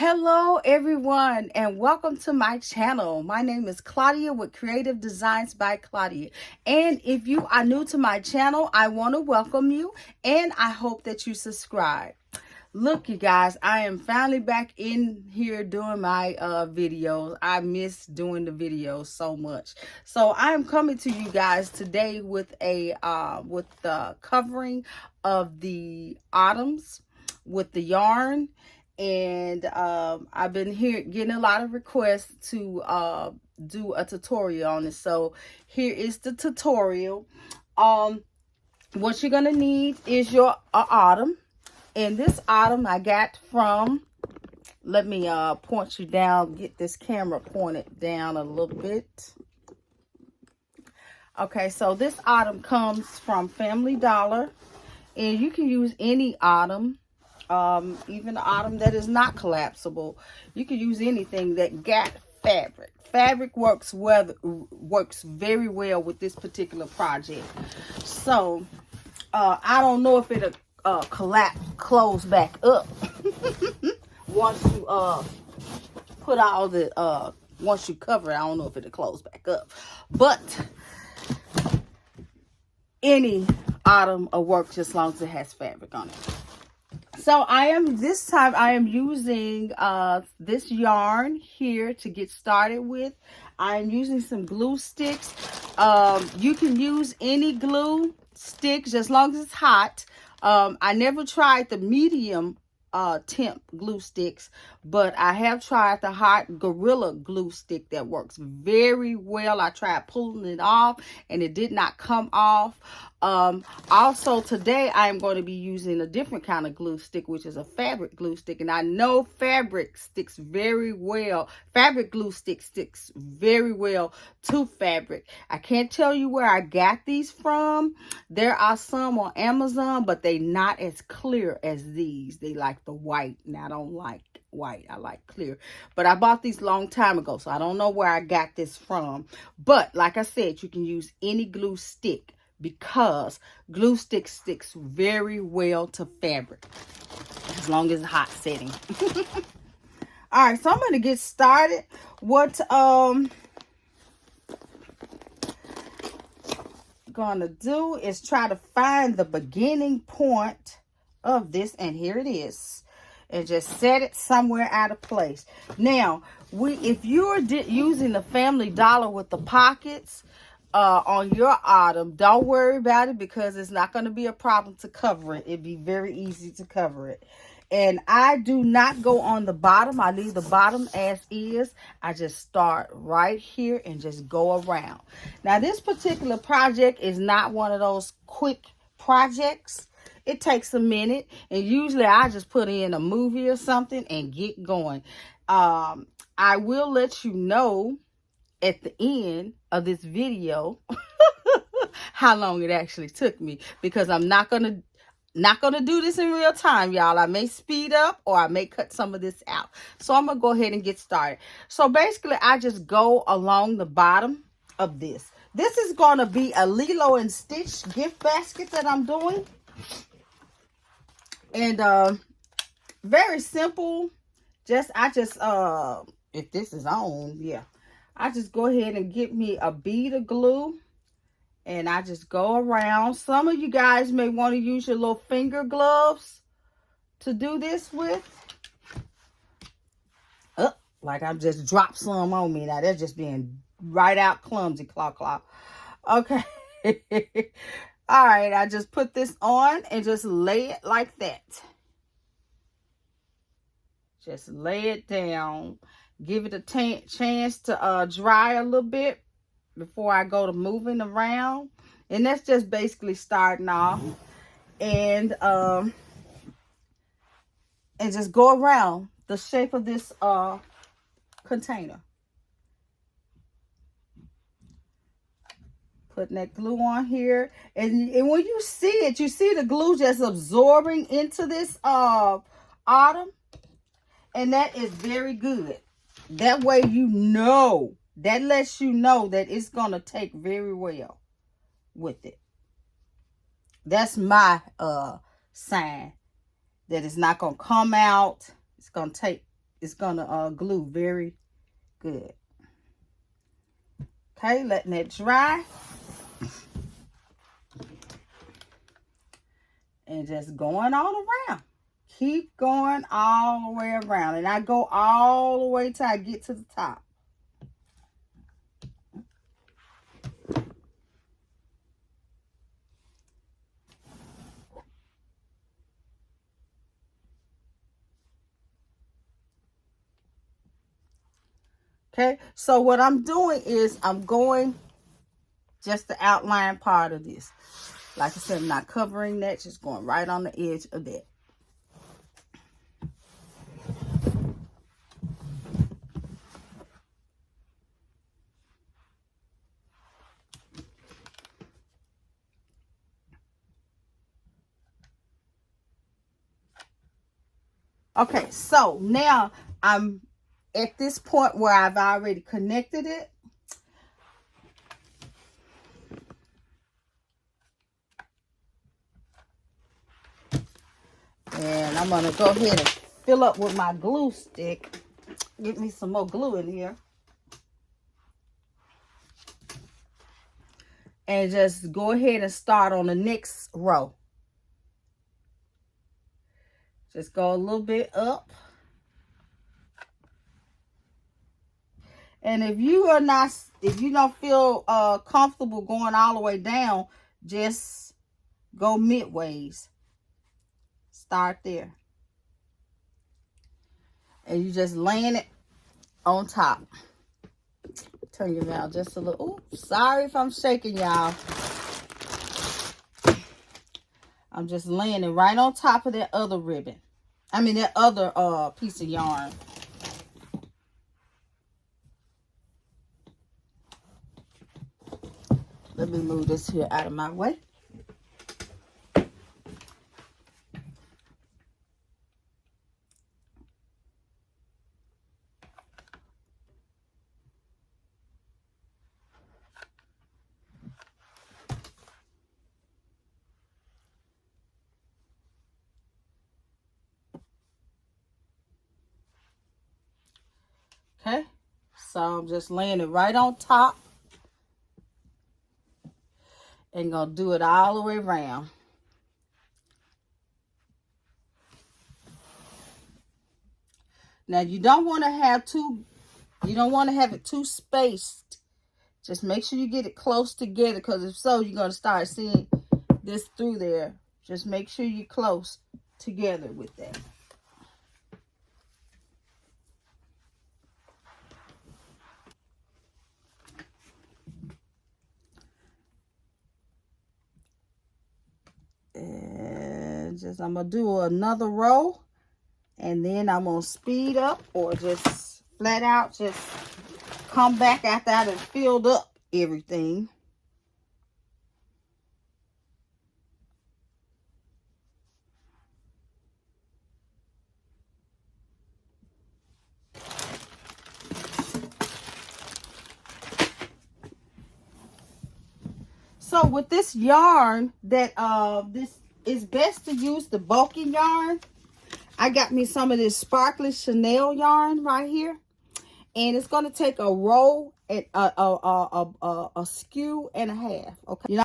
Hello everyone and welcome to my channel. My name is Claudia with Creative Designs by Claudia. And if you are new to my channel, I want to welcome you and I hope that you subscribe. Look, you guys, I am finally back in here doing my videos. I miss doing the videos so much. So I am coming to you guys today with the covering of the autumns with the yarn. And I've been getting a lot of requests to do a tutorial on it. So here is the tutorial. What you're gonna need is your autumn. And this autumn I got from, let me point you down, get this camera pointed down a little bit. Okay, so this autumn comes from Family Dollar, and you can use any autumn, even the autumn that is not collapsible. You can use anything that got fabric. Fabric works very well with this particular project. So I don't know if it'll close back up once you put all the once you cover it. I don't know if it'll close back up, but any autumn will work just as long as it has fabric on it. So this time I am using this yarn here to get started with. I'm using some glue sticks. You can use any glue sticks as long as it's hot. I never tried the medium temp glue sticks, but I have tried the hot Gorilla glue stick that works very well. I tried pulling it off and it did not come off. Also today I am going to be using a different kind of glue stick, which is a fabric glue stick, and I know fabric sticks very well. Fabric glue stick sticks very well to fabric. I can't tell you where I got these from. There are some on Amazon, but they not as clear as these. They like the white, and I don't like white. I like clear. But I bought these long time ago, so I don't know where I got this from. But like I said, you can use any glue stick because glue stick sticks very well to fabric as long as it's hot setting. All right, so I'm going to get started. What gonna do is try to find the beginning point of this, and here it is, and just set it somewhere out of place. Now if you're using the Family Dollar with the pockets on your autumn, don't worry about it because it's not going to be a problem to cover it. It'd be very easy to cover it. And I do not go on the bottom. I leave the bottom as is. I just start right here and just go around. Now, this particular project is not one of those quick projects. It takes a minute, and usually I just put in a movie or something and get going. I will let you know at the end of this video how long it actually took me, because I'm not gonna do this in real time, y'all. I may speed up or I may cut some of this out. So I'm gonna go ahead and get started. So basically I just go along the bottom of this. This is gonna be a Lilo and Stitch gift basket that I'm doing, and very simple. If this is on, yeah, I just go ahead and get me a bead of glue, and I just go around. Some of you guys may want to use your little finger gloves to do this with. Like I just dropped some on me. Now they're just being right out clumsy, claw. Okay. All right, I just put this on and just lay it like that. Just lay it down. Give it a chance to dry a little bit before I go to moving around. And that's just basically starting off. And just go around the shape of this container. Putting that glue on here. And when you see it, you see the glue just absorbing into this autumn. And that is very good. That way that lets you know that it's going to take very well with it. That's my sign that it's not going to come out. It's going to take it's gonna glue very good. Okay, letting it dry. And just going all around. Keep going all the way around. And I go all the way till I get to the top. Okay, so what I'm doing is I'm going just the outline part of this. Like I said, I'm not covering that, just going right on the edge of that. Okay, so now I'm at this point where I've already connected it. And I'm going to go ahead and fill up with my glue stick. Get me some more glue in here. And just go ahead and start on the next row. Just go a little bit up. And if you don't feel comfortable going all the way down, just go midways. Start there. And you just laying it on top. Turn your valve just a little. Ooh, sorry if I'm shaking, y'all. I'm just laying it right on top of that other ribbon. I mean, that other piece of yarn. Let me move this here out of my way. Okay, so I'm just laying it right on top. And gonna do it all the way around. Now you don't want to have it too spaced. Just make sure you get it close together, because if so, you're gonna start seeing this through there. Just make sure you're close together with that. And just I'm gonna do another row, and then I'm gonna speed up or just flat out just come back after I have filled up everything. So with this yarn, that this is best to use the bulky yarn. I got me some of this sparkly Chanel yarn right here, and it's gonna take a row and a skew and a half. Okay,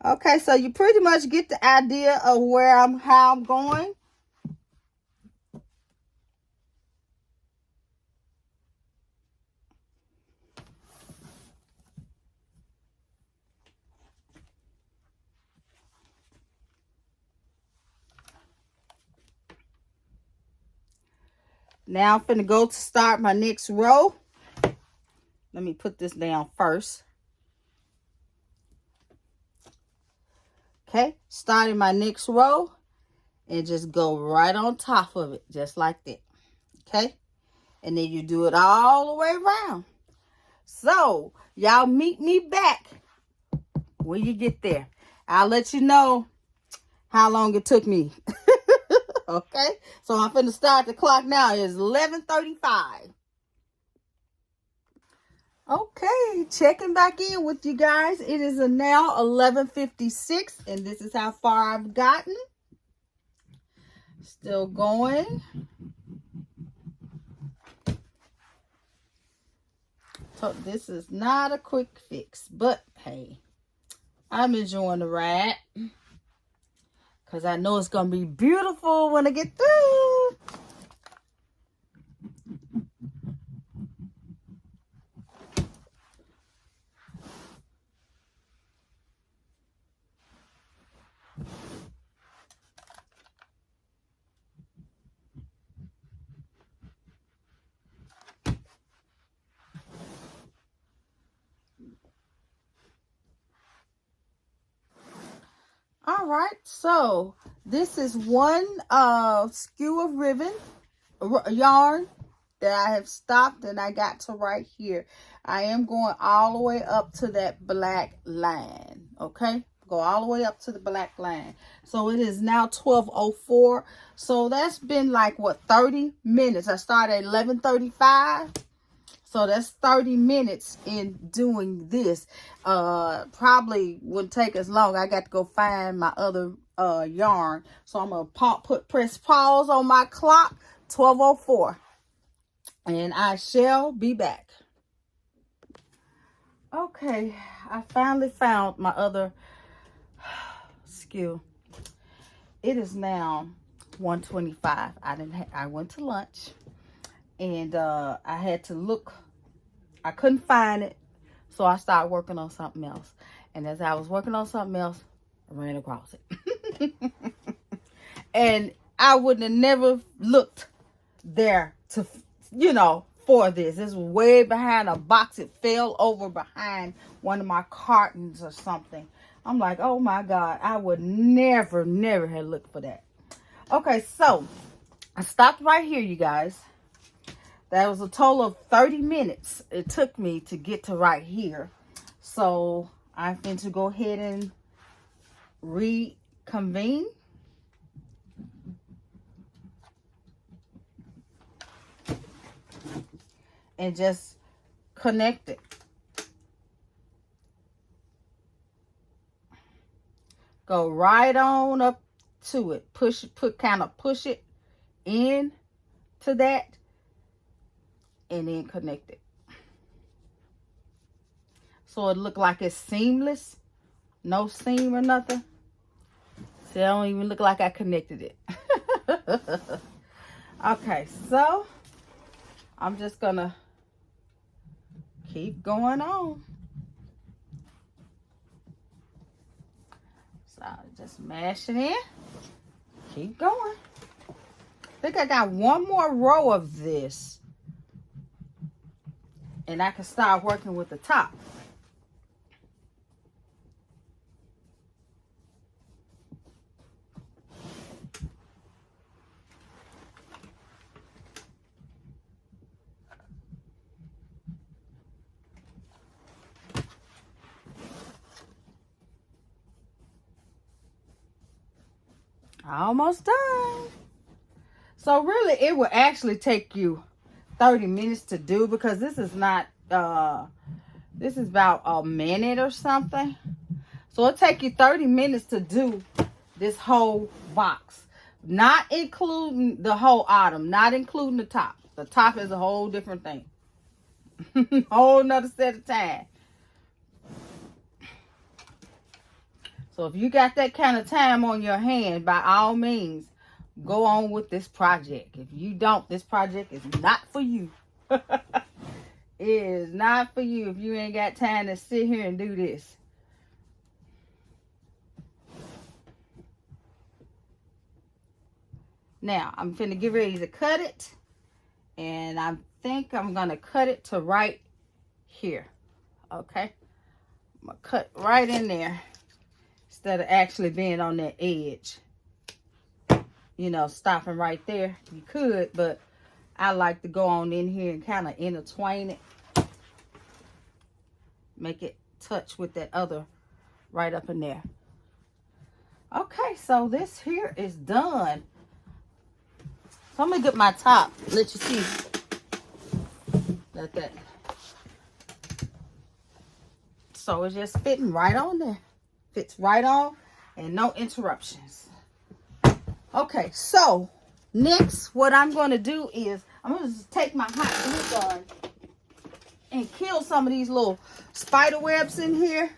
okay, so you pretty much get the idea of how I'm going. Now I'm finna go to start my next row. Let me put this down first. Okay, starting my next row, and just go right on top of it, just like that. Okay, and then you do it all the way around. So y'all meet me back when you get there. I'll let you know how long it took me. Okay, so I'm finna start the clock now. It's 11:35. Okay, checking back in with you guys. It is now 11:56, and this is how far I've gotten. Still going. This is not a quick fix, but hey, I'm enjoying the ride because I know it's going to be beautiful when I get through. All right, so this is one skew of ribbon yarn that I have stopped, and I got to right here. I am going all the way up to that black line. Okay, go all the way up to the black line. So it is now 12:04. So that's been like what, 30 minutes. I started at 11:35. So that's 30 minutes in doing this. Probably wouldn't take as long. I got to go find my other yarn. So I'm going to press pause on my clock, 12:04. And I shall be back. Okay, I finally found my other skew. It is now 1:25. I went to lunch. And I had to look. I couldn't find it. So I started working on something else. And as I was working on something else, I ran across it. And I wouldn't have never looked there to, for this. This was way behind a box. It fell over behind one of my cartons or something. I'm like, oh my God, I would never have looked for that. Okay, so I stopped right here, you guys. That was a total of 30 minutes it took me to get to right here. So I'm going to go ahead and reconvene. And just connect it. Go right on up to it. Push it in to that. And then connect it. So it look like it's seamless. No seam or nothing. See, I don't even look like I connected it. Okay, so I'm just gonna keep going on. So just mash it in. Keep going. I think I got one more row of this. And I can start working with the top. Almost done. So really, it will actually take you 30 minutes to do, because this is not this is about a minute or something. So it'll take you 30 minutes to do this whole box, not including the whole bottom, not including the top. The top is a whole different thing. Whole nother set of time. So if you got that kind of time on your hand, by all means, go on with this project. If you don't, this project is not for you. It is not for you if you ain't got time to sit here and do this. Now, I'm finna get ready to cut it. And I think I'm going to cut it to right here. Okay? I'm going to cut right in there instead of actually being on that edge. Stopping right there. You could, but I like to go on in here and kind of intertwine it. Make it touch with that other right up in there. Okay, so this here is done. So I'm going to get my top. Let you see. Like that. So it's just fitting right on there. Fits right on and no interruptions. Okay, so next what I'm going to do is I'm going to take my hot glue gun and kill some of these little spider webs in here.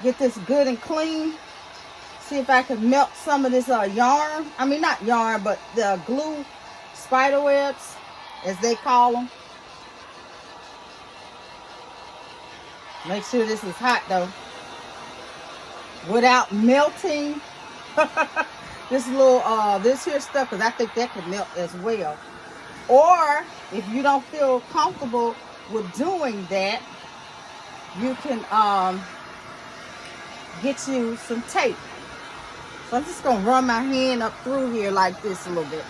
Get this good and clean. See if I can melt some of this yarn. I mean, not yarn, but the glue spider webs, as they call them. Make sure this is hot though, without melting this little this here stuff, because I think that could melt as well. Or if you don't feel comfortable with doing that, you can get you some tape. So I'm just gonna run my hand up through here like this a little bit.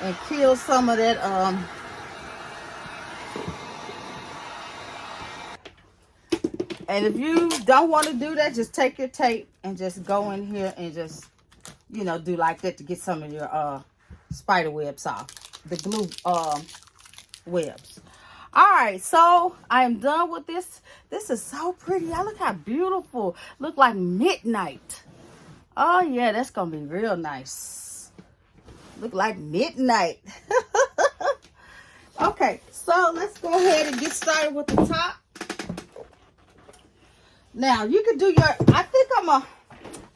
And kill some of that and if you don't want to do that, just take your tape and just go in here and just, you know, do like that to get some of your spider webs off, the glue webs. All right, so I am done with this. This is so pretty. Look how beautiful. Look like midnight. Oh yeah, that's gonna be real nice. Look like midnight. Okay, so let's go ahead and get started with the top. Now you can do your, I think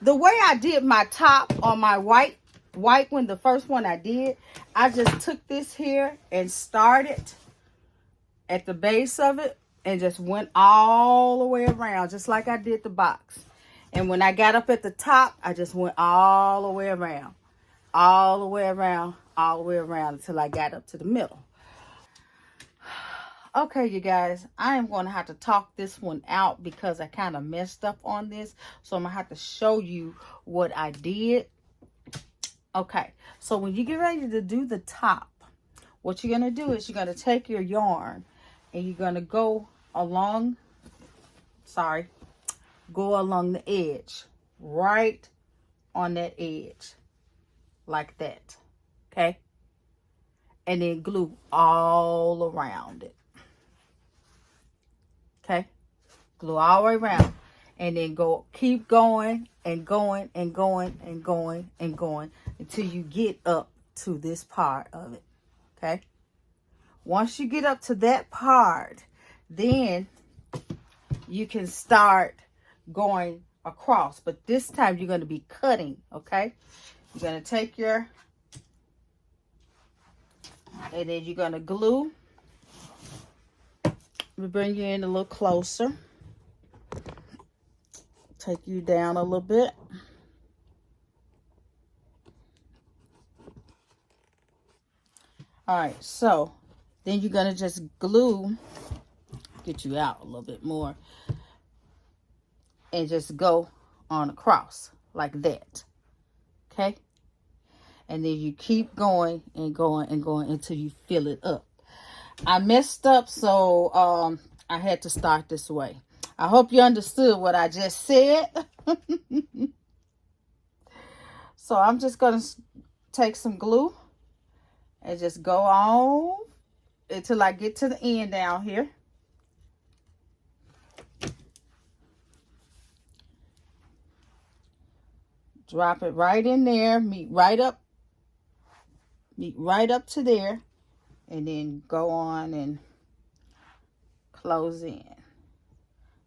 the way I did my top on my white one, the first one I did, I just took this here and started at the base of it and just went all the way around, just like I did the box. And when I got up at the top, I just went all the way around, all the way around, all the way around until I got up to the middle. Okay, you guys, I am going to have to talk this one out because I kind of messed up on this. So I'm going to have to show you what I did. Okay, so when you get ready to do the top, what you're going to do is you're going to take your yarn and you're going to go along the edge, right on that edge, like that, okay? And then glue all around it. Okay, glue all the way around, and then keep going and going and going and going and going until you get up to this part of it. Okay, once you get up to that part, then you can start going across, but this time you're going to be cutting. Okay, you're going to take and then you're going to glue. We bring you in a little closer. Take you down a little bit. All right, so then you're going to just glue, get you out a little bit more, and just go on across like that. Okay? And then you keep going and going and going until you fill it up. I messed up, so I had to start this way. I hope you understood what I just said. So I'm just going to take some glue and just go on until I get to the end down here. Drop it right in there, meet right up to there, and then go on and close in.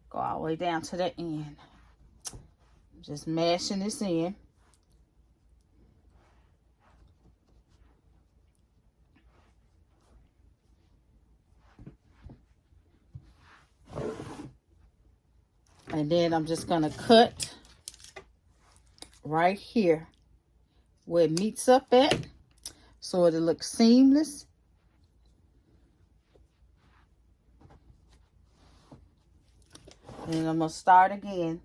Go all the way down to the end. Just mashing this in. And then I'm just going to cut right here where it meets up at, so it'll look seamless. And I'm going to start again.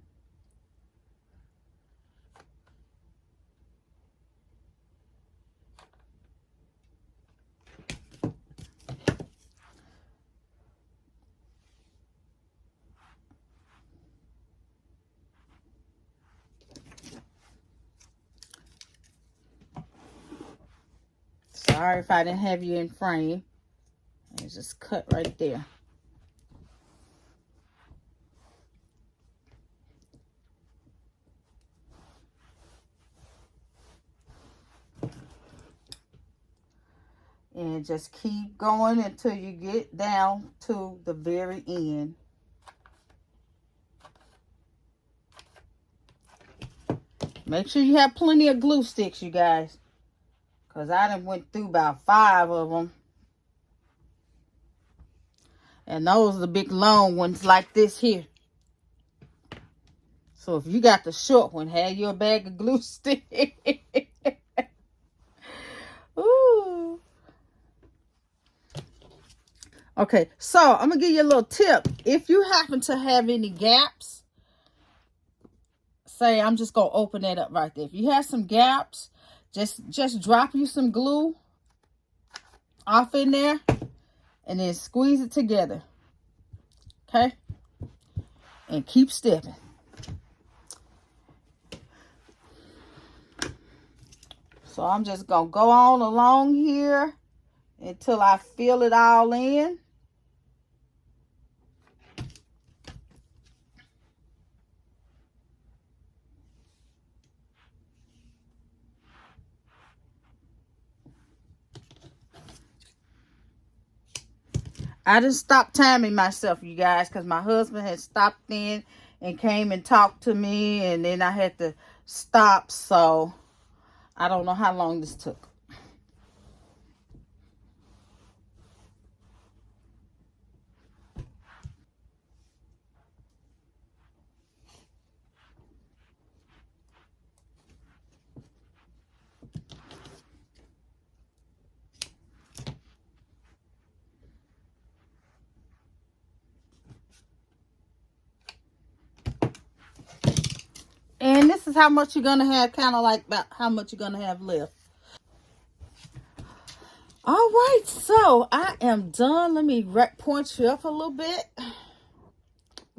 Sorry if I didn't have you in frame. And just cut right there. And just keep going until you get down to the very end. Make sure you have plenty of glue sticks, you guys. Because I done went through about 5 of them. And those are the big long ones like this here. So if you got the short one, have your bag of glue sticks. Ooh. Okay, so I'm going to give you a little tip. If you happen to have any gaps, say I'm just going to open that up right there. If you have some gaps, just drop you some glue off in there and then squeeze it together. Okay? And keep stepping. So I'm just going to go on along here until I fill it all in. I just stopped timing myself, you guys, because my husband had stopped in and came and talked to me, and then I had to stop, so I don't know how long this took. And this is how much you're going to have, kind of like about how much you're going to have left. All right, so I am done. Let me point you up a little bit.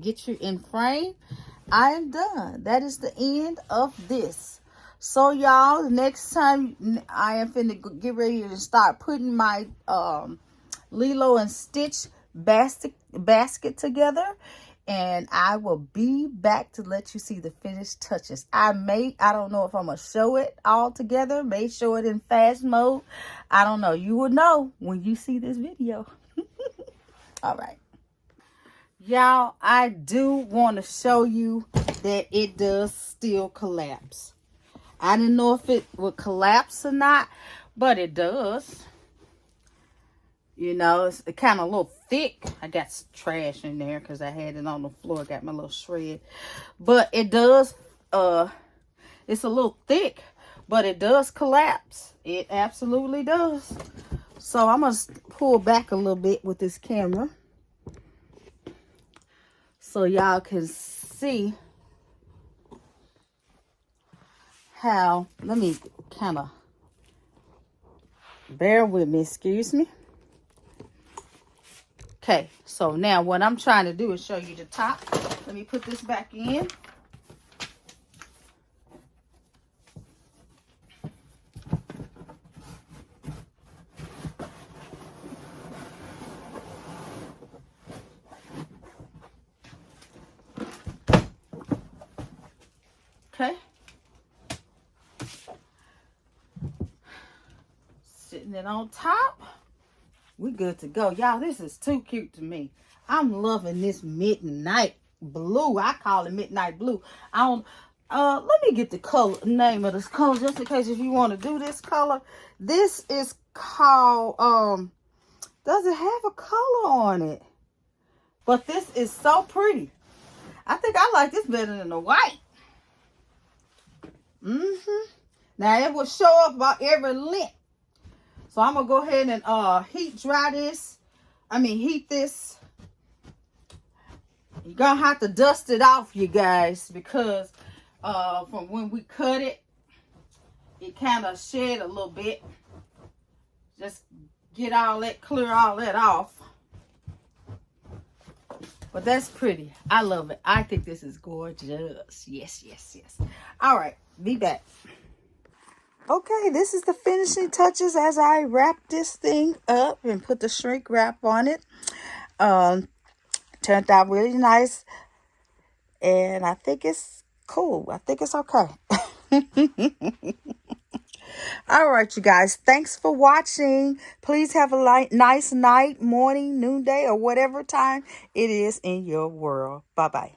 Get you in frame. I am done. That is the end of this. So, y'all, the next time I am finna get ready to start putting my Lilo and Stitch basket together. And I will be back to let you see the finished touches. I don't know if I'm going to show it all together. May show it in fast mode. I don't know. You will know when you see this video. All right. Y'all, I do want to show you that it does still collapse. I didn't know if it would collapse or not, but it does. You know, it's kind of a little thick. I got some trash in there because I had it on the floor. Got my little shred. But it does, it's a little thick, but it does collapse. It absolutely does. So I'm going to pull back a little bit with this camera so y'all can see how, let me kind of, bear with me, excuse me. Okay, so now what I'm trying to do is show you the top. Let me put this back in. Okay. Sitting it on top. We good to go. Y'all, this is too cute to me. I'm loving this midnight blue. I call it midnight blue. Let me get the color name of this color just in case if you want to do this color. This is called does it have a color on it? But this is so pretty. I think I like this better than the white. Now it will show up about every length. So I'm going to go ahead and heat this. You're going to have to dust it off, you guys, because from when we cut it, it kind of shed a little bit. Just get all that, clear all that off. But that's pretty. I love it. I think this is gorgeous. Yes, yes, yes. All right, be back. Okay, this is the finishing touches as I wrap this thing up and put the shrink wrap on it. Turned out really nice. And I think it's cool. I think it's okay. All right, you guys. Thanks for watching. Please have a nice night, morning, noonday, or whatever time it is in your world. Bye-bye.